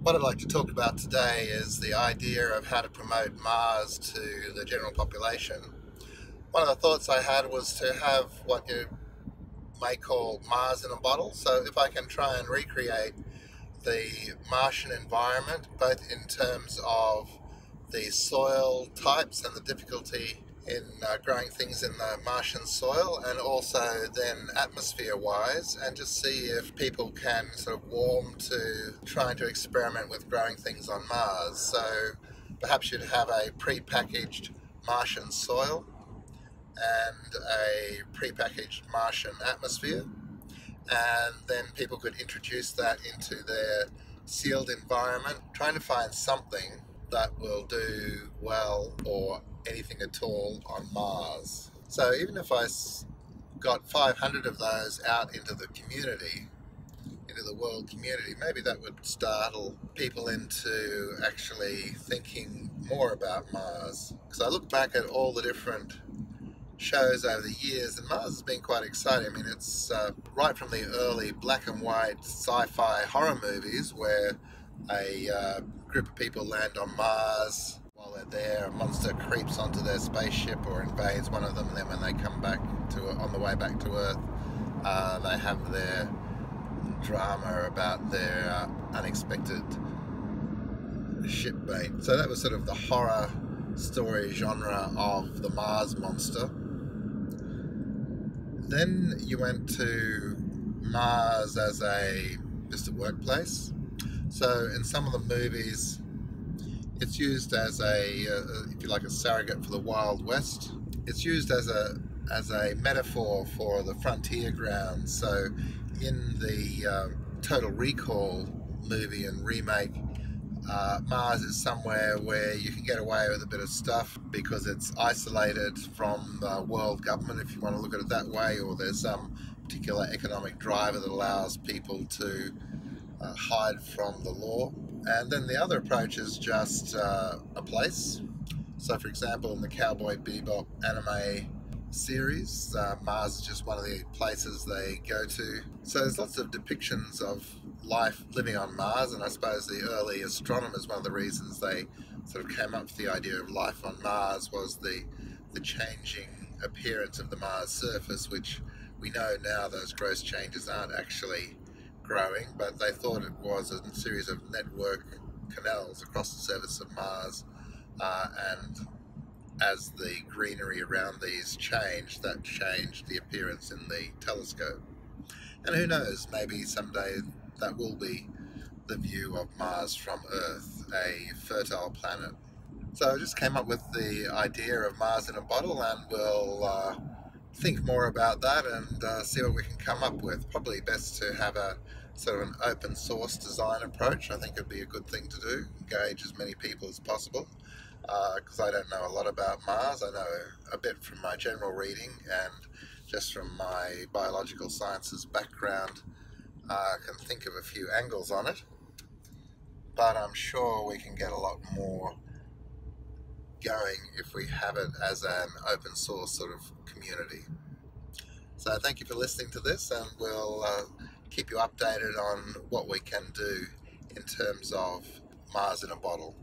What I'd like to talk about today is the idea of how to promote Mars to the general population. One of the thoughts I had was to have what you may call Mars in a bottle. So if I can try and recreate the Martian environment, both in terms of the soil types and the difficulty in growing things in the Martian soil, and also then atmosphere wise, and just see if people can sort of warm to trying to experiment with growing things on Mars. So perhaps you'd have a pre-packaged Martian soil and a pre-packaged Martian atmosphere, and then people could introduce that into their sealed environment, trying to find something that will do well or anything at all on Mars. So even if I got 500 of those out into the community, into the world community, maybe that would startle people into actually thinking more about Mars. Because I look back at all the different shows over the years, and Mars has been quite exciting. I mean, it's right from the early black and white sci-fi horror movies where a group of people land on Mars. While they're there, a monster creeps onto their spaceship or invades one of them, and then when they come back to on the way back to Earth, they have their drama about their unexpected shipmate. So that was sort of the horror story genre of the Mars monster. Then you went to Mars as just a workplace. So in some of the movies, it's used as if you like, a surrogate for the Wild West. It's used as a metaphor for the frontier grounds. So in the Total Recall movie and remake, Mars is somewhere where you can get away with a bit of stuff because it's isolated from the world government, if you want to look at it that way, or there's some particular economic driver that allows people to hide from the law. And then the other approach is just a place. So for example, in the Cowboy Bebop anime series, Mars is just one of the places they go to. So there's lots of depictions of life living on Mars, and I suppose the early astronomers, one of the reasons they sort of came up with the idea of life on Mars was the changing appearance of the Mars surface, which we know now those gross changes aren't actually growing, but they thought it was a series of network canals across the surface of Mars, and as the greenery around these changed, that changed the appearance in the telescope. And who knows, maybe someday that will be the view of Mars from Earth, a fertile planet. So I just came up with the idea of Mars in a bottle, and we'll think more about that and see what we can come up with. Probably best to have a sort of an open source design approach. I think it'd be a good thing to do, engage as many people as possible, because I don't know a lot about Mars. I know a bit from my general reading and just from my biological sciences background. I can think of a few angles on it, but I'm sure we can get a lot more going if we have it as an open source sort of community. So thank you for listening to this, and we'll keep you updated on what we can do in terms of Mars in a bottle.